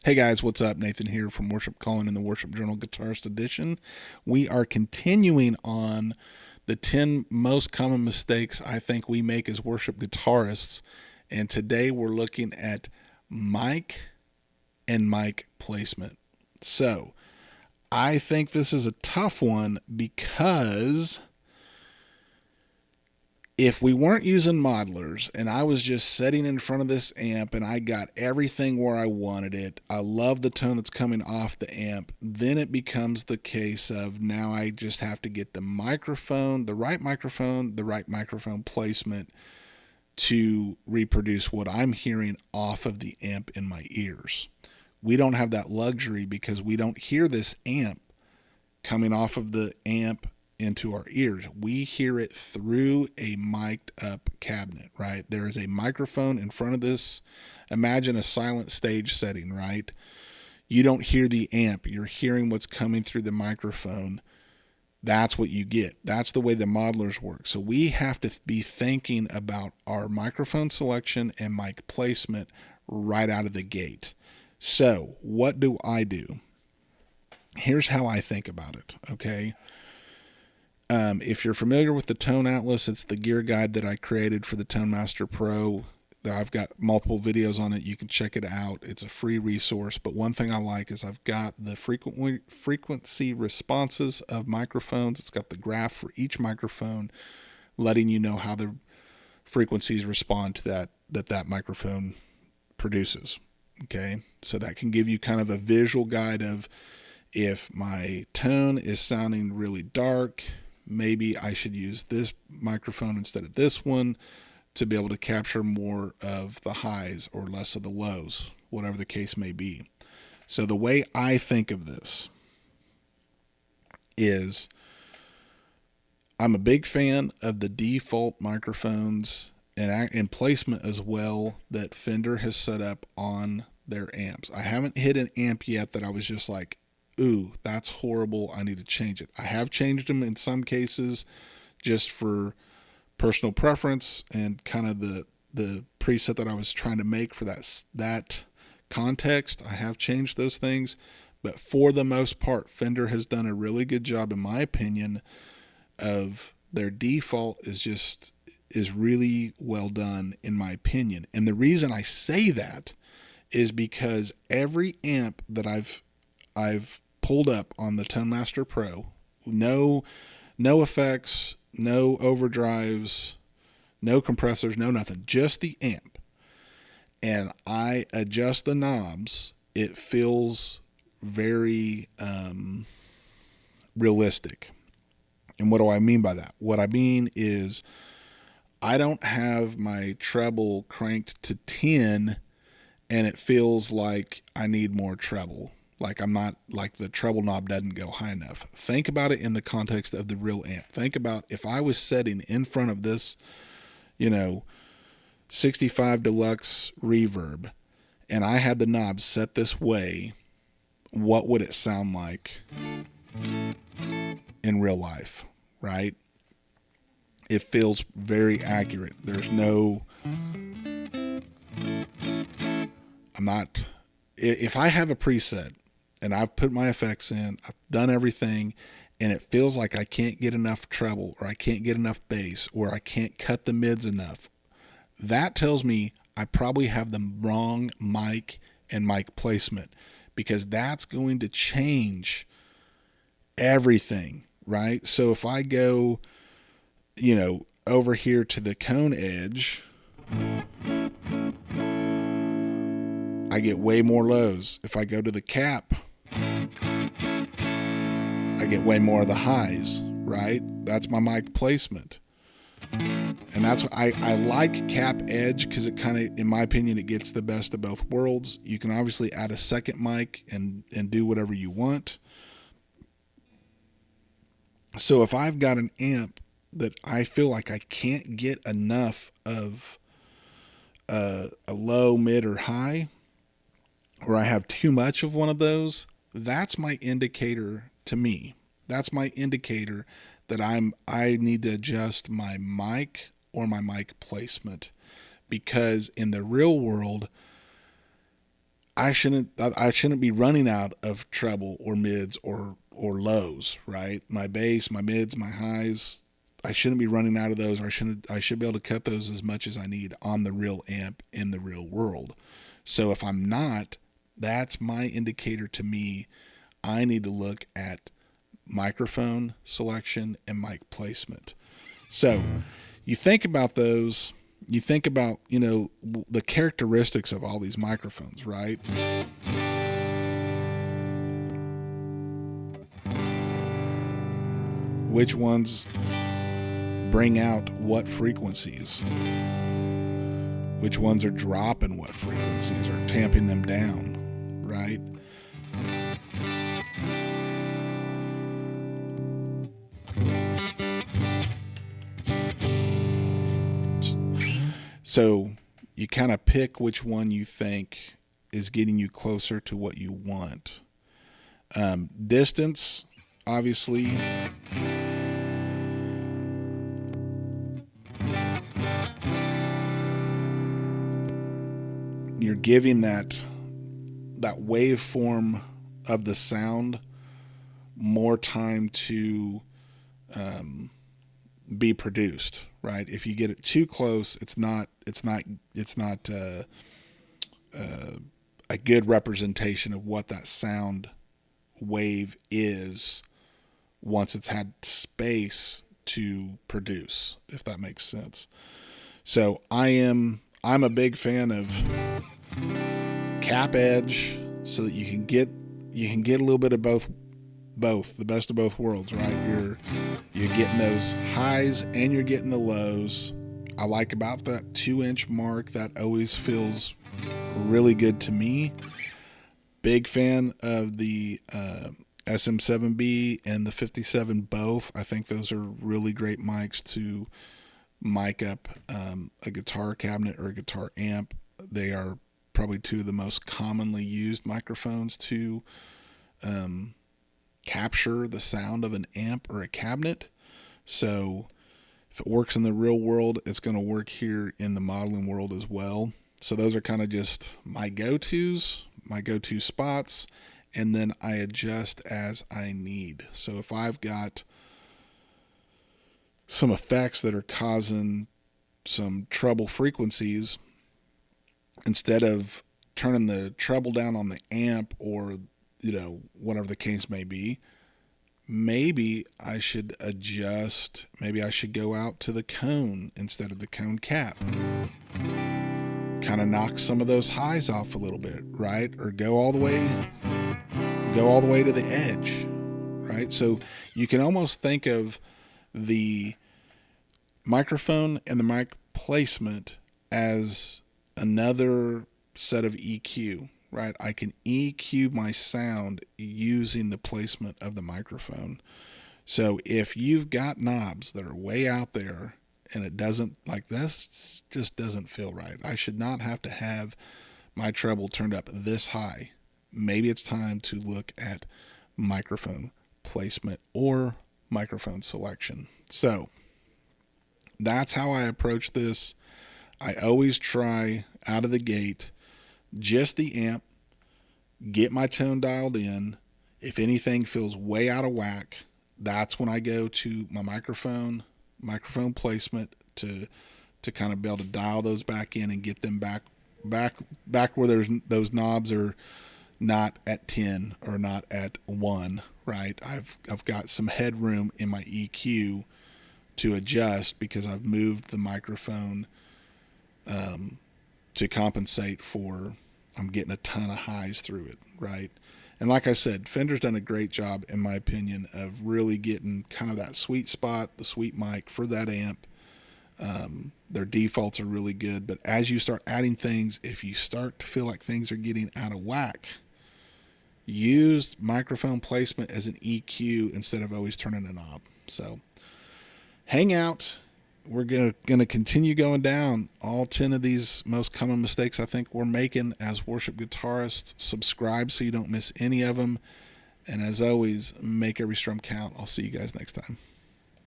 Hey guys, what's up? Nathan here from Worship Calling in the Worship Journal Guitarist Edition. We are continuing on the 10 most common mistakes I think we make as worship guitarists. And today we're looking at mic and mic placement. So I think this is a tough one because if we weren't using modelers and I was just sitting in front of this amp and I got everything where I wanted it, I love the tone that's coming off the amp, then it becomes the case of now I just have to get the microphone, the right microphone placement to reproduce what I'm hearing off of the amp in my ears. We don't have that luxury because we don't hear this amp coming off of the amp into our ears. We hear it through a mic'd up cabinet, right? There is a microphone in front of this. Imagine a silent stage setting, right? You don't hear the amp. You're hearing what's coming through the microphone. That's what you get. That's the way the modelers work. So we have to be thinking about our microphone selection and mic placement right out of the gate. So what do I do? Here's how I think about it, okay? If you're familiar with the Tone Atlas, it's the gear guide that I created for the Tone Master Pro. I've got multiple videos on it. You can check it out. It's a free resource. But one thing I like is I've got the frequency responses of microphones. It's got the graph for each microphone, letting you know how the frequencies respond to that microphone produces. Okay, so that can give you kind of a visual guide of if my tone is sounding really dark, maybe I should use this microphone instead of this one to be able to capture more of the highs or less of the lows, whatever the case may be. So the way I think of this is I'm a big fan of the default microphones and placement as well that Fender has set up on their amps. I haven't hit an amp yet that I was just like, ooh, that's horrible, I need to change it. I have changed them in some cases just for personal preference and kind of the preset that I was trying to make for that context. I have changed those things, but for the most part, Fender has done a really good job, in my opinion, of their default is really well done, in my opinion. And the reason I say that is because every amp that I've pulled up on the Tone Master Pro, no effects, no overdrives, no compressors, no nothing, just the amp. And I adjust the knobs, it feels very realistic. And what do I mean by that? What I mean is I don't have my treble cranked to 10 and it feels like I need more treble. Like I'm not, like the treble knob doesn't go high enough. Think about it in the context of the real amp. Think about if I was sitting in front of this, 65 Deluxe reverb and I had the knob set this way, what would it sound like in real life, right? It feels very accurate. There's no, I'm not, if I have a preset and I've put my effects in, I've done everything, and it feels like I can't get enough treble or I can't get enough bass or I can't cut the mids enough, that tells me I probably have the wrong mic and mic placement, because that's going to change everything, right? So if I go, over here to the cone edge, I get way more lows. If I go to the cap, I get way more of the highs, right? That's my mic placement. And that's what I like cap edge, because it kind of, in my opinion, it gets the best of both worlds. You can obviously add a second mic and do whatever you want. So if I've got an amp that I feel like I can't get enough of a low, mid, or high, or I have too much of one of those, that's my indicator to me. That's my indicator that I need to adjust my mic or my mic placement, because in the real world I shouldn't be running out of treble or mids or lows, right? My bass, my mids, my highs, I shouldn't be running out of those, or I should be able to cut those as much as I need on the real amp in the real world. So if I'm not, that's my indicator to me. I need to look at microphone selection and mic placement. So you think about those, you think about, the characteristics of all these microphones, right? Which ones bring out what frequencies? Which ones are dropping what frequencies or tamping them down, right? So you kind of pick which one you think is getting you closer to what you want. Distance, obviously. You're giving that waveform of the sound more time to be produced, right? If you get it too close, it's not a good representation of what that sound wave is once it's had space to produce, if that makes sense. So I'm a big fan of cap edge, so that you can get a little bit of both the best of both worlds, right? You're getting those highs and you're getting the lows. I like about that 2-inch mark. That always feels really good to me. Big fan of the SM7B and the 57 both. I think those are really great mics to mic up a guitar cabinet or a guitar amp. They are probably two of the most commonly used microphones to capture the sound of an amp or a cabinet. So if it works in the real world, it's going to work here in the modeling world as well. So those are kind of just my go-tos, my go-to spots, and then I adjust as I need. So if I've got some effects that are causing some treble frequencies, instead of turning the treble down on the amp, or whatever the case may be, maybe I should adjust. Maybe I should go out to the cone instead of the cone cap. Kind of knock some of those highs off a little bit, right? Or go all the way to the edge, right? So you can almost think of the microphone and the mic placement as another set of EQ, right? I can EQ my sound using the placement of the microphone. So if you've got knobs that are way out there and it doesn't, like, this just doesn't feel right, I should not have to have my treble turned up this high, maybe it's time to look at microphone placement or microphone selection. So that's how I approach this. I always try out of the gate just the amp, get my tone dialed in. If anything feels way out of whack, that's when I go to my microphone placement to kind of be able to dial those back in and get them back where there's those knobs are not at 10 or not at 1, right? I've got some headroom in my EQ to adjust because I've moved the microphone to compensate for I'm getting a ton of highs through it, right? And like I said, Fender's done a great job, in my opinion, of really getting kind of that sweet spot, the sweet mic for that amp. Their defaults are really good, but as you start adding things, if you start to feel like things are getting out of whack, use microphone placement as an EQ instead of always turning a knob. So hang out. We're going to continue going down all 10 of these most common mistakes I think we're making as worship guitarists. Subscribe so you don't miss any of them. And as always, make every strum count. I'll see you guys next time.